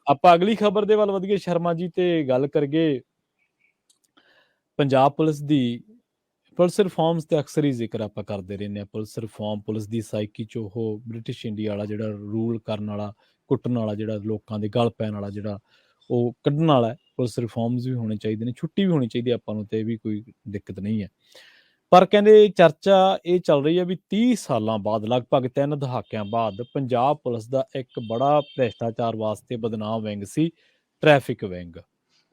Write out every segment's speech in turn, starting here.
ਆਪਾਂ ਅਗਲੀ ਖਬਰ ਦੇ ਵੱਲ ਵਧੀਏ ਸ਼ਰਮਾ ਜੀ, ਤੇ ਗੱਲ ਕਰੀਏ ਪੰਜਾਬ ਪੁਲਿਸ ਦੀ। ਪੁਲਿਸ ਰਿਫਾਰਮਸ ਤੇ ਅਕਸਰ ਹੀ ਜ਼ਿਕਰ ਆਪਾਂ ਕਰਦੇ ਰਹਿੰਦੇ ਹਾਂ। ਪੁਲਿਸ ਰਿਫਾਰਮ, ਪੁਲਿਸ ਦੀ ਸਾਈਕੀ 'ਚ ਉਹ ਬ੍ਰਿਟਿਸ਼ ਇੰਡੀਆ ਵਾਲਾ ਜਿਹੜਾ ਰੂਲ ਕਰਨ ਵਾਲਾ, ਕੁੱਟਣ ਵਾਲਾ, ਜਿਹੜਾ ਲੋਕਾਂ ਦੇ ਗਲ ਪੈਣ ਵਾਲਾ, ਜਿਹੜਾ ਉਹ ਕੱਢਣ ਵਾਲਾ ਹੈ। ਪੁਲਿਸ ਰਿਫਾਰਮਸ ਵੀ ਹੋਣੇ ਚਾਹੀਦੇ ਨੇ, ਛੁੱਟੀ ਵੀ ਹੋਣੀ ਚਾਹੀਦੀ ਆਪਾਂ ਨੂੰ, ਤੇ ਇਹ ਵੀ ਕੋਈ ਦਿੱਕਤ ਨਹੀਂ ਹੈ। ਪਰ ਕਹਿੰਦੇ ਚਰਚਾ ਇਹ ਚੱਲ ਰਹੀ ਹੈ ਵੀ 30 ਸਾਲਾਂ ਬਾਅਦ, ਲਗਭਗ 3 ਦਹਾਕਿਆਂ ਬਾਅਦ, ਪੰਜਾਬ ਪੁਲਿਸ ਦਾ ਇੱਕ ਬੜਾ ਭ੍ਰਿਸ਼ਟਾਚਾਰ ਵਾਸਤੇ ਬਦਨਾਮ ਵਿੰਗ ਸੀ, ਟ੍ਰੈਫਿਕ ਵਿੰਗ,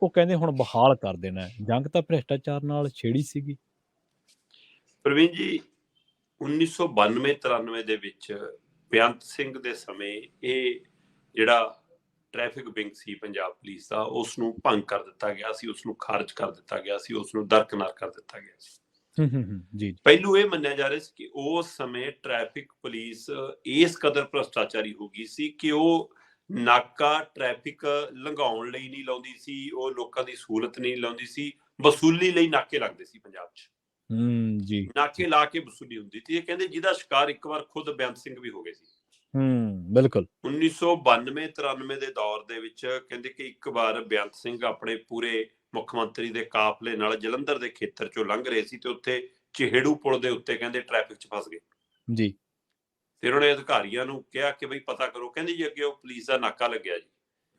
ਉਹ ਕਹਿੰਦੇ ਹੁਣ ਬਹਾਲ ਕਰ ਦੇਣਾ। ਜੰਗ ਤਾਂ ਭ੍ਰਿਸ਼ਟਾਚਾਰ ਨਾਲ ਛੇੜੀ ਸੀਗੀ। ਪ੍ਰਵੀਨ ਜੀ, 1992-93 ਦੇ ਵਿੱਚ ਬੇਅੰਤ ਸਿੰਘ ਦੇ ਸਮੇਂ ਇਹ ਜਿਹੜਾ ਟ੍ਰੈਫਿਕ ਵਿੰਗ ਸੀ ਪੰਜਾਬ ਪੁਲਿਸ ਦਾ, ਉਸ ਨੂੰ ਭੰਗ ਕਰ ਦਿੱਤਾ ਗਿਆ ਸੀ, ਉਸ ਨੂੰ ਖਾਰਜ ਕਰ ਦਿੱਤਾ ਗਿਆ ਸੀ, ਉਸ ਨੂੰ ਦਰਕਨਾਰ ਕਰ ਦਿੱਤਾ ਗਿਆ ਸੀ। ਜੀ। ਪਹਿਲੂ ਇਹ ਮੰਨਿਆ ਜਾ ਰਿਹਾ ਸੀ ਕਿ ਉਸ ਸਮੇਂ ਟ੍ਰੈਫਿਕ ਪੁਲਿਸ ਇਸ ਕਦਰ ਭ੍ਰਿਸ਼ਟਾਚਾਰੀ ਹੋ ਗਈ ਸੀ ਕਿ ਉਹ ਨਾਕਾ ਟ੍ਰੈਫਿਕ ਲੰਘਾਉਣ ਲਈ ਨਹੀਂ ਲਾਉਂਦੀ ਸੀ, ਉਹ ਲੋਕਾਂ ਦੀ ਸਹੂਲਤ ਨਹੀਂ ਲਾਉਂਦੀ ਸੀ, ਵਸੂਲੀ ਲਈ ਨਾਕੇ ਲੱਗਦੇ ਸੀ ਪੰਜਾਬ 'ਚ। ਜੀ, ਨਾਕੇ ਲਾ ਕੇ ਵਸੂਲੀ ਹੁੰਦੀ ਸੀ। ਇਹ ਕਹਿੰਦੇ ਜਿਹਦਾ ਸ਼ਿਕਾਰ ਇੱਕ ਵਾਰ ਖੁਦ ਬੇਅੰਤ ਸਿੰਘ ਵੀ ਹੋ ਗਏ ਸੀ। ਬਿਲਕੁਲ। 1992-93 ਦੇ ਦੌਰ ਦੇ ਵਿੱਚ ਕਹਿੰਦੇ ਕਿ ਇੱਕ ਵਾਰ ਬੇਅੰਤ ਸਿੰਘ ਆਪਣੇ ਪੂਰੇ ਮੁੱਖ ਮੰਤਰੀ ਦੇ ਕਾਫਲੇ ਨਾਲ ਜਲੰਧਰ ਦੇ ਖੇਤਰ ਚੋਂ ਲੰਘ ਰਹੇ ਸੀ, ਤੇ ਉੱਥੇ ਚਿਹੜੂ ਪੁਲ ਦੇ ਉੱਤੇ ਕਹਿੰਦੇ ਟ੍ਰੈਫਿਕ 'ਚ ਫਸ ਗਏ ਜੀ। ਫਿਰ ਉਹਨੇ ਅਧਿਕਾਰੀਆਂ ਨੂੰ ਕਿਹਾ ਕਿ ਬਈ ਪਤਾ ਕਰੋ। ਕਹਿੰਦੇ ਜੀ ਅੱਗੇ ਉਹ ਪੁਲਿਸ ਦਾ ਨਾਕਾ ਲੱਗਿਆ ਜੀ,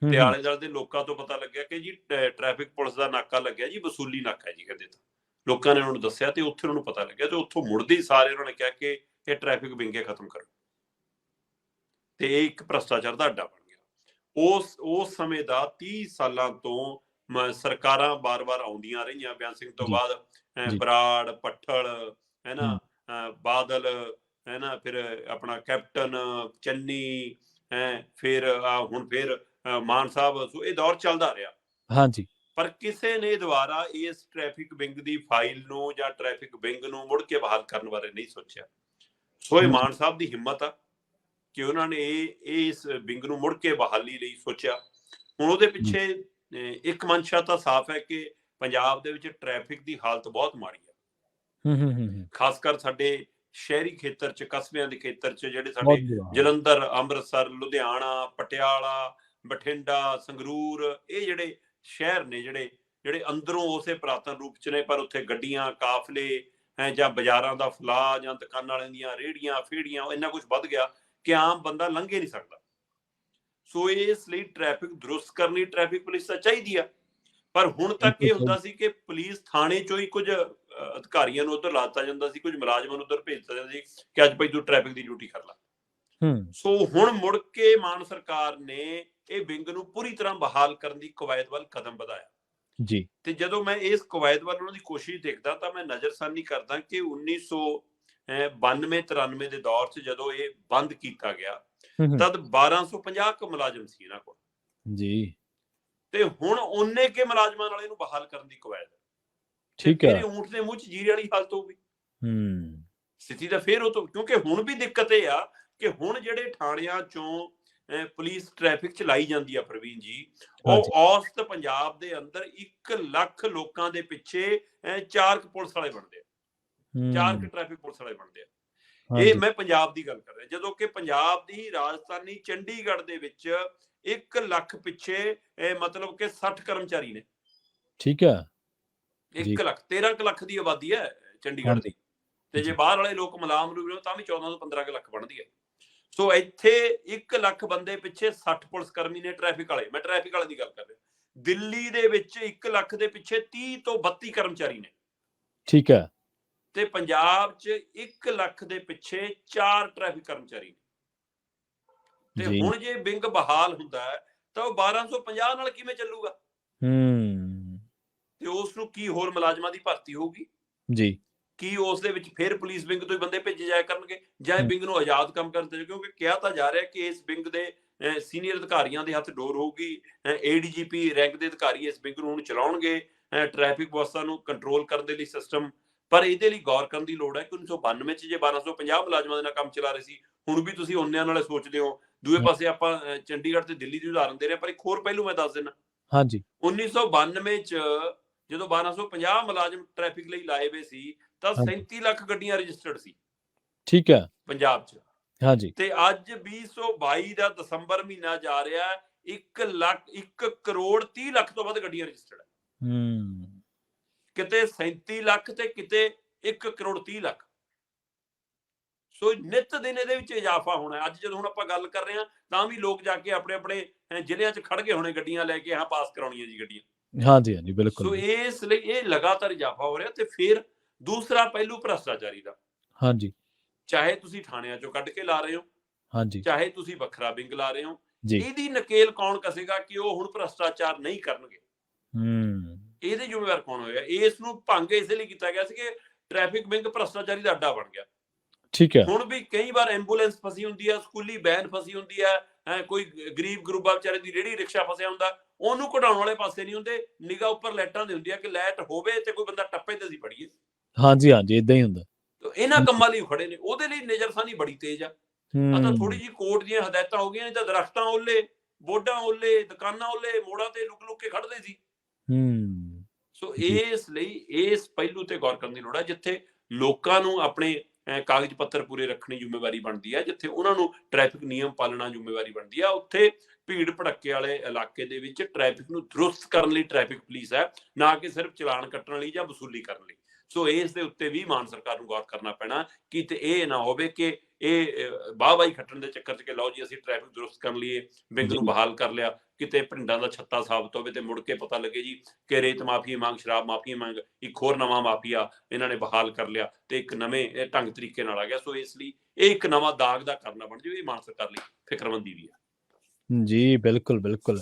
ਤੇ ਆਲੇ ਦੁਆਲੇ ਦੇ ਲੋਕਾਂ ਤੋਂ ਪਤਾ ਲੱਗਿਆ ਕਿ ਜੀ ਟ੍ਰੈਫਿਕ ਪੁਲਿਸ ਦਾ ਨਾਕਾ ਲੱਗਿਆ ਜੀ, ਵਸੂਲੀ ਨਾਕਾ ਹੈ ਜੀ। ਕਹਿੰਦੇ ਤਾਂ ਲੋਕਾਂ ਨੇ ਉਹਨਾਂ ਨੂੰ ਦੱਸਿਆ, ਤੇ ਉੱਥੇ ਉਹਨਾਂ ਨੂੰ ਪਤਾ ਲੱਗਿਆ, ਤੇ ਉੱਥੋਂ ਮੁੜਦੇ ਹੀ ਸਾਰੇ ਉਹਨਾਂ ਨੇ ਕਿਹਾ ਕਿ ਇਹ ਟ੍ਰੈਫਿਕ ਵਿੰਗੇ ਖਤਮ ਕਰੋ, ਤੇ ਇਹ ਇੱਕ ਭ੍ਰਿਸ਼ਟਾਚਾਰ ਦਾ ਅੱਡਾ ਬਣ ਗਿਆ। ਉਸ ਸਮੇਂ ਦਾ 30 ਸਾਲਾਂ ਤੋਂ ਸਰਕਾਰਾਂ ਬਾਰ-ਬਾਰ ਆਉਂਦੀਆਂ ਰਹੀਆਂ। ਬੇਅੰਤ ਸਿੰਘ ਤੋਂ ਬਾਅਦ ਬਰਾੜ, ਭੱਠਲ, ਹੈ ਨਾ, ਬਾਦਲ, ਹੈ ਨਾ, ਫਿਰ ਆਪਣਾ ਕੈਪਟਨ ਚੰਨੀ, ਫਿਰ ਹੁਣ ਫਿਰ ਮਾਨ ਸਾਹਿਬ। ਸੋ ਇਹ ਦੌਰ ਚੱਲਦਾ ਰਿਹਾ। ਹਾਂਜੀ। ਪਰ ਕਿਸੇ ਨੇ ਦੁਬਾਰਾ ਇਸ ਟ੍ਰੈਫਿਕ ਵਿੰਗ ਦੀ ਫਾਈਲ ਨੂੰ ਜਾਂ ਟ੍ਰੈਫਿਕ ਵਿੰਗ ਨੂੰ ਮੁੜ ਕੇ ਬਹਾਲ ਕਰਨ ਬਾਰੇ ਨਹੀਂ ਸੋਚਿਆ। ਸੋ ਇਹ ਮਾਨ ਸਾਹਿਬ ਦੀ ਹਿੰਮਤ ਆ ਕਿ ਉਹਨਾਂ ਨੇ ਇਸ ਵਿੰਗ ਨੂੰ ਮੁੜ ਕੇ ਬਹਾਲੀ ਲਈ ਸੋਚਿਆ। ਹੁਣ ਉਹਦੇ ਪਿੱਛੇ ਇੱਕ ਮਨਸ਼ਾ ਤਾਂ ਸਾਫ਼ ਹੈ ਕਿ ਪੰਜਾਬ ਦੇ ਵਿੱਚ ਟ੍ਰੈਫਿਕ ਦੀ ਹਾਲਤ ਬਹੁਤ ਮਾੜੀ ਹੈ। ਖਾਸ ਕਰ ਸਾਡੇ ਸ਼ਹਿਰੀ ਖੇਤਰ 'ਚ, ਕਸਬਿਆਂ ਦੇ ਖੇਤਰ 'ਚ, ਜਿਹੜੇ ਸਾਡੇ ਜਲੰਧਰ, ਅੰਮ੍ਰਿਤਸਰ, ਲੁਧਿਆਣਾ, ਪਟਿਆਲਾ, ਬਠਿੰਡਾ, ਸੰਗਰੂਰ, ਇਹ ਜਿਹੜੇ ਸ਼ਹਿਰ ਨੇ ਜਿਹੜੇ ਅੰਦਰੋਂ ਉਸੇ ਪੁਰਾਤਨ ਰੂਪ 'ਚ ਨੇ, ਪਰ ਉੱਥੇ ਗੱਡੀਆਂ, ਕਾਫਲੇ ਜਾਂ ਬਾਜ਼ਾਰਾਂ ਦਾ ਫੈਲਾਅ, ਜਾਂ ਦੁਕਾਨਾਂ ਵਾਲਿਆਂ ਦੀਆਂ ਰੇਹੜੀਆਂ, ਫੇੜੀਆਂ, ਇੰਨਾ ਕੁਝ ਵੱਧ ਗਿਆ ਕਿ ਆਮ ਬੰਦਾ ਲੰਘੇ ਨਹੀਂ ਸਕਦਾ। ਸੋ ਇਸ ਲਈ ਟ੍ਰੈਫਿਕ ਦਰੁਸਤ ਕਰਨੀ ਟ੍ਰੈਫਿਕ ਪੁਲਿਸ ਤਾਂ ਚਾਹੀਦੀ ਆ। ਪਰ ਹੁਣ ਤੱਕ ਇਹ ਹੁੰਦਾ ਸੀ ਕਿ ਪੁਲਿਸ ਥਾਣੇ ਚੋਂ ਹੀ ਕੁਝ ਅਧਿਕਾਰੀਆਂ ਨੂੰ ਉੱਧਰ ਲਾ ਦਿੱਤਾ ਜਾਂਦਾ ਸੀ, ਕੁਝ ਮੁਲਾਜ਼ਮਾਂ ਨੂੰ ਉੱਧਰ ਭੇਜ ਦਿੱਤਾ ਜਾਂਦਾ ਸੀ ਕਿ ਅੱਜ ਭਾਈ ਤੂੰ ਟ੍ਰੈਫਿਕ ਦੀ ਡਿਊਟੀ ਕਰ ਲਾ। ਸੋ ਹੁਣ ਮੁੜ ਕੇ ਮਾਨ ਸਰਕਾਰ ਨੇ ਇਹ ਵਿੰਗ ਨੂੰ ਪੂਰੀ ਤਰ੍ਹਾਂ ਬਹਾਲ ਕਰਨ ਦੀ ਕਵਾਇਦ ਵੱਲ ਕਦਮ ਵਧਾਇਆ ਜੀ। ਤੇ ਜਦੋਂ ਮੈਂ ਇਸ ਕਵਾਇਦ ਵੱਲ ਉਹਨਾਂ ਦੀ ਕੋਸ਼ਿਸ਼ ਦੇਖਦਾ ਤਾਂ ਮੈਂ ਨਜ਼ਰਸਾਨੀ ਕਰਦਾ ਕਿ 1992-93 ਦੇ ਦੌਰ 'ਚ ਜਦੋਂ ਇਹ ਬੰਦ ਕੀਤਾ ਗਿਆ ਤਦ 1250 ਕੁ ਮੁਲਾਜ਼ਮ ਸੀ ਇਹਨਾਂ ਕੋਲ ਜੀ, ਤੇ ਹੁਣ ਉਹਨੇ ਕੇ ਮੁਲਾਜ਼ਮਾਂ ਨਾਲ ਇਹਨੂੰ ਬਹਾਲ ਕਰਨ ਦੀ ਕਵਾਇਦ। ਠੀਕ ਹੈ। ਊਂਠ ਦੇ ਮੂੰਹ 'ਚ ਜੀਰੇ ਵਾਲੀ ਹਾਲਤ ਹੋਊਗੀ ਸਥਿਤੀ ਦਾ। ਫਿਰ ਉਹ ਤੋਂ, ਕਿਉਂਕਿ ਹੁਣ ਵੀ ਦਿੱਕਤ ਇਹ ਆ ਕਿ ਹੁਣ ਜਿਹੜੇ ਥਾਣਿਆਂ ਚੋਂ ਪੁਲਿਸ ਟ੍ਰੈਫਿਕ 'ਚ ਲਾਈ ਜਾਂਦੀ ਆ ਪ੍ਰਵੀਨ ਜੀ, ਉਹ ਔਸਤ ਪੰਜਾਬ ਦੇ ਅੰਦਰ 1 ਲੱਖ ਲੋਕਾਂ ਦੇ ਪਿੱਛੇ 4 ਪੁਲਿਸ ਵਾਲੇ ਬਣਦੇ ਆ, 4 ਟ੍ਰੈਫਿਕ ਪੁਲਿਸ ਵਾਲੇ ਬਣਦੇ ਆ। ਇਹ ਮੈਂ ਪੰਜਾਬ ਦੀ ਗੱਲ ਕਰ ਰਿਹਾ, ਜਦੋਂ ਕਿ ਪੰਜਾਬ ਦੀ ਰਾਜਧਾਨੀ ਚੰਡੀਗੜ੍ਹ ਦੇ ਵਿੱਚ 1 ਲੱਖ ਪਿੱਛੇ ਮਤਲਬ ਕਿ 60 ਕਰਮਚਾਰੀ ਨੇ। ਠੀਕ ਹੈ। 1 ਲੱਖ, 13 ਲੱਖ ਦੀ ਆਬਾਦੀ ਹੈ ਚੰਡੀਗੜ੍ਹ ਦੀ, ਤੇ ਜੇ ਬਾਹਰ ਵਾਲੇ ਲੋਕ ਮਲਾਮ ਰੂਪ ਤਾਂ ਵੀ 14 ਤੋਂ 15 ਲੱਖ ਬਣਦੀ ਹੈ। ਸੋ ਇੱਥੇ 1 ਲੱਖ ਬੰਦੇ ਪਿੱਛੇ 60 ਪੁਲਿਸ ਕਰਮੀ ਨੇ ਟ੍ਰੈਫਿਕ ਵਾਲੇ। ਮੈਂ ਟ੍ਰੈਫਿਕ ਵਾਲੇ ਦੀ ਗੱਲ ਕਰ ਰਿਹਾ। ਦਿੱਲੀ ਦੇ ਵਿੱਚ 1 ਲੱਖ ਦੇ ਪਿੱਛੇ 30 ਤੋਂ 32 ਕਰਮਚਾਰੀ ਨੇ। ਠੀਕ ਹੈ। ਤੇ ਪੰਜਾਬ 'ਚ 1 ਲੱਖ ਦੇ ਪਿੱਛੇ 4 ਟ੍ਰੈਫਿਕ ਕਰਮਚਾਰੀ ਨੇ। ਤੇ ਹੁਣ ਜੇ ਵਿੰਗ ਬਹਾਲ ਹੁੰਦਾ ਹੈ ਤਾਂ ਉਹ 1250 ਨਾਲ ਕਿਵੇਂ ਚੱਲੂਗਾ? ਤੇ ਉਸ ਨੂੰ ਕੀ ਹੋਰ ਮੁਲਾਜ਼ਮਾਂ ਦੀ ਭਰਤੀ ਹੋਊਗੀ ਜੀ? ਕੀ ਉਸ ਦੇ ਵਿੱਚ ਫਿਰ ਪੁਲਿਸ ਵਿੰਗ ਤੋਂ ਹੀ ਬੰਦੇ ਭੇਜੇ ਜਾਇਆ ਕਰਨਗੇ, ਜਾਂ ਇਹ ਵਿੰਗ ਨੂੰ ਆਜ਼ਾਦ ਕੰਮ ਕਰਨ ਦੇ? ਕਿਉਂਕਿ ਕਿਹਾ ਤਾਂ ਜਾ ਰਿਹਾ ਕਿ ਇਸ ਵਿੰਗ ਦੇ ਸੀਨੀਅਰ ਅਧਿਕਾਰੀਆਂ ਦੇ ਹੱਥ ਡੋਰ ਹੋਊਗੀ। ADGP ਰੈਂਕ ਦੇ ਅਧਿਕਾਰੀ ਇਸ ਵਿੰਗ ਨੂੰ ਹੁਣ ਚਲਾਉਣਗੇ, ਟ੍ਰੈਫਿਕ ਵਿਵਸਥਾ ਨੂੰ ਕੰਟਰੋਲ ਕਰਨ ਦੇ ਲਈ ਸਿਸਟਮ। ਪਰ ਇਹਦੇ ਲਈ ਗੌਰ ਕਰਨ ਦੀ ਲੋੜ ਹੈ ਕਿ 1992 'ਚ ਜੇ 1250 ਮੁਲਾਜ਼ਮਾਂ ਦੇ ਨਾਲ ਕੰਮ ਚਲਾ ਰਹੇ ਸੀ, ਹੁਣ ਵੀ ਤੁਸੀਂ ਓਨਿਆਂ ਨਾਲ ਸੋਚਦੇ ਹੋ। ਦੂਏ ਪਾਸੇ ਆਪਾਂ ਚੰਡੀਗੜ੍ਹ ਤੇ ਦਿੱਲੀ ਦੀ ਉਦਾਹਰਨ ਦੇ ਰਹੇ, ਪਰ ਇੱਕ ਹੋਰ ਪਹਿਲੂ ਮੈਂ ਦੱਸ ਦਿੰਦਾ। ਹਾਂਜੀ। 1992 'ਚ ਜਦੋਂ 1250 ਮੁਲਾਜ਼ਮ ਟ੍ਰੈਫਿਕ ਲਈ ਲਾਏ ਹੋਏ ਸੀ ਤਾਂ 37 ਲੱਖ ਗੱਡੀਆਂ ਰਜਿਸਟਰਡ ਸੀ। ਠੀਕ ਹੈ। ਪੰਜਾਬ 'ਚ। ਹਾਂਜੀ। ਤੇ ਅੱਜ 2022 ਦਾ ਦਸੰਬਰ ਮਹੀਨਾ ਜਾ ਰਿਹਾ, 1 ਕਰੋੜ 30 ਲੱਖ ਤੋਂ ਵੱਧ ਗੱਡੀਆਂ ਰਜਿਸਟਰਡ ਹੈ। ਕਿਤੇ 37 ਲੱਖ ਤੇ ਕਿਤੇ 1 ਕਰੋੜ 30 ਲੱਖ। ਸੋ ਨਿਤ ਦਿਨ ਇਹਦੇ ਵਿੱਚ ਇਜ਼ਾਫਾ ਹੋਣਾ। ਅੱਜ ਜਦੋਂ ਹੁਣ ਆਪਾਂ ਗੱਲ ਕਰ ਰਹੇ ਹਾਂ ਤਾਂ ਵੀ ਲੋਕ ਜਾ ਕੇ ਆਪਣੇ ਆਪਣੇ ਜ਼ਿਲ੍ਹਿਆਂ 'ਚ ਖੜ ਗਏ ਹੋਣੇ ਗੱਡੀਆਂ ਲੈ ਕੇ, ਹਾਂ ਪਾਸ ਕਰਾਉਣੀਆਂ ਜੀ ਗੱਡੀਆਂ। ਹਾਂਜੀ ਹਾਂਜੀ ਬਿਲਕੁਲ। ਸੋ ਇਸ ਲਈ ਇਹ ਲਗਾਤਾਰ ਇਜ਼ਾਫਾ ਹੋ ਰਿਹਾ। ਤੇ ਫਿਰ ਦੂਸਰਾ ਪਹਿਲੂ ਭ੍ਰਸ਼ਟਾਚਾਰੀ ਦਾ। ਹਾਂਜੀ। ਚਾਹੇ ਤੁਸੀਂ ਥਾਣਿਆਂ ਚੋਂ ਕੱਢ ਕੇ ਲਾ ਰਹੇ ਹੋ, ਹਾਂਜੀ, ਚਾਹੇ ਤੁਸੀਂ ਵੱਖਰਾ ਵਿੰਗ ਲਾ ਰਹੇ ਹੋ, ਇਹਦੀ ਨਕੇਲ ਕੌਣ ਕਸੇਗਾ ਕਿ ਉਹ ਹੁਣ ਭ੍ਰਸ਼ਟਾਚਾਰ ਨਹੀਂ ਕਰਨਗੇ? ਇਹਦੇ ਜ਼ਿੰਮੇਵਾਰ ਕੌਣ ਹੋਏਗਾ? ਇਸ ਨੂੰ ਭੰਗ ਇਸੇ ਲਈ ਕੀਤਾ ਗਿਆ ਸੀ ਕਿ ਟ੍ਰੈਫਿਕ ਵਿੰਗ ਭ੍ਰਸ਼ਟਾਚਾਰੀ ਦਾ ਅੱਡਾ ਬਣ ਗਿਆ। ਠੀਕ ਹੈ। ਹੁਣ ਵੀ ਕਈ ਵਾਰ ਐਂਬੂਲੈਂਸ ਫਸੀ ਹੁੰਦੀ ਹੈ, ਸਕੂਲੀ ਵੈਨ ਫਸੀ ਹੁੰਦੀ ਹੈ, ਕੋਈ ਗਰੀਬ ਗਰੂਬਾ ਵਿਚਾਰੇ ਦੀ ਰੇਹੜੀ ਰਿਕਸ਼ਾ ਫਸਿਆ ਹੁੰਦਾ, ਉਹਨੂੰ ਕਢਾਉਣ ਵਾਲੇ ਪਾਸੇ ਨਹੀਂ ਹੁੰਦੇ। ਨਿਗਾਹ ਉੱਪਰ ਲਾਈਟਾਂ ਦੀ ਹੁੰਦੀ ਹੈ ਕਿ ਲਾਈਟ ਹੋਵੇ ਤੇ ਕੋਈ ਬੰਦਾ ਟੱਪੇ ਤੇ ਅਸੀਂ ਫੜੀਏ। ਹਾਂਜੀ ਹਾਂਜੀ ਇਦਾਂ ਹੀ ਹੁੰਦਾ। ਇਹਨਾਂ ਕੰਮਾਂ ਲਈ ਖੜੇ ਨੇ। ਉਹਦੇ ਲਈ ਨਜ਼ਰਸਾਨੀ ਬੜੀ ਤੇਜ਼ ਆ। ਤਾਂ ਥੋੜੀ ਜਿਹੀ ਕੋਰਟ ਦੀਆਂ ਹਦਾਇਤਾਂ ਹੋ ਗਈਆਂ, ਨਹੀਂ ਤਾਂ ਦਰਖਤਾਂ ਓਲੇ, ਬੋਰਡਾਂ ਓਲੇ, ਦੁਕਾਨਾਂ ਓਲੇ, ਮੋੜਾਂ ਤੇ ਲੁਕ ਲੁਕ ਕੇ ਖੜਦੇ ਸੀ। ਸੋ ਇਸ ਲਈ ਇਸ ਪਹਿਲੂ ਤੇ ਗੌਰ ਕਰਨ ਦੀ ਲੋੜ ਹੈ। ਜਿੱਥੇ ਲੋਕਾਂ ਨੂੰ ਆਪਣੇ ਕਾਗਜ਼ ਪੱਤਰ ਪੂਰੇ ਰੱਖਣੀ ਜ਼ਿੰਮੇਵਾਰੀ ਬਣਦੀ ਹੈ, ਜਿੱਥੇ ਉਹਨਾਂ ਨੂੰ ਟ੍ਰੈਫਿਕ ਨਿਯਮ ਪਾਲਣਾ ਜ਼ਿੰਮੇਵਾਰੀ ਬਣਦੀ ਹੈ, ਉੱਥੇ ਭੀੜ ਭੜੱਕੇ ਵਾਲੇ ਇਲਾਕੇ ਦੇ ਵਿੱਚ ਟ੍ਰੈਫਿਕ ਨੂੰ ਦਰੁਸਤ ਕਰਨ ਲਈ ਟ੍ਰੈਫਿਕ ਪੁਲਿਸ ਹੈ, ਨਾ ਕਿ ਸਿਰਫ ਚਲਾਨ ਕੱਟਣ ਲਈ ਜਾਂ ਵਸੂਲੀ ਕਰਨ ਲਈ। ਸੋ ਇਸ ਦੇ ਉੱਤੇ ਵੀ ਮਾਨ ਸਰਕਾਰ ਨੂੰ ਗੌਰ ਕਰਨਾ ਪੈਣਾ ਕਿ ਤੇ ਇਹ ਨਾ ਹੋਵੇ ਕਿ ਇਹ ਵਾਹਵਾਹੀ ਖੱਟਣ ਦੇ ਚੱਕਰ 'ਚ ਕਿ ਲਓ ਜੀ ਅਸੀਂ ਟ੍ਰੈਫਿਕ ਦਰੁਸਤ ਕਰਨ ਲਈ ਵਿੰਗ ਨੂੰ ਬਹਾਲ ਕਰ ਲਿਆ, ਕਿਤੇ ਭਿੰਡਾਂ ਦਾ ਛੱਤਾ ਸਾਬਤ ਹੋਵੇ ਤੇ ਮੁੜ ਕੇ ਪਤਾ ਲੱਗੇ ਜੀ ਕਿ ਰੇਤ ਮਾਫੀਆ ਮੰਗ, ਸ਼ਰਾਬ ਮਾਫੀਆ ਮੰਗ ਇੱਕ ਹੋਰ ਨਵਾਂ ਮਾਫੀਆ ਇਹਨਾਂ ਨੇ ਬਹਾਲ ਕਰ ਲਿਆ ਤੇ ਇੱਕ ਨਵੇਂ ਢੰਗ ਤਰੀਕੇ ਨਾਲ ਆ ਗਿਆ। ਸੋ ਇਸ ਲਈ ਇਹ ਇੱਕ ਨਵਾਂ ਦਾਗ ਦਾ ਕਰਨਾ ਬਣ ਜਾਵੇ। ਇਹ ਮਾਨ ਸਰਕਾਰ ਲਈ ਫਿਕਰਮੰਦੀ ਵੀ ਹੈ। ਜੀ ਬਿਲਕੁਲ ਬਿਲਕੁਲ।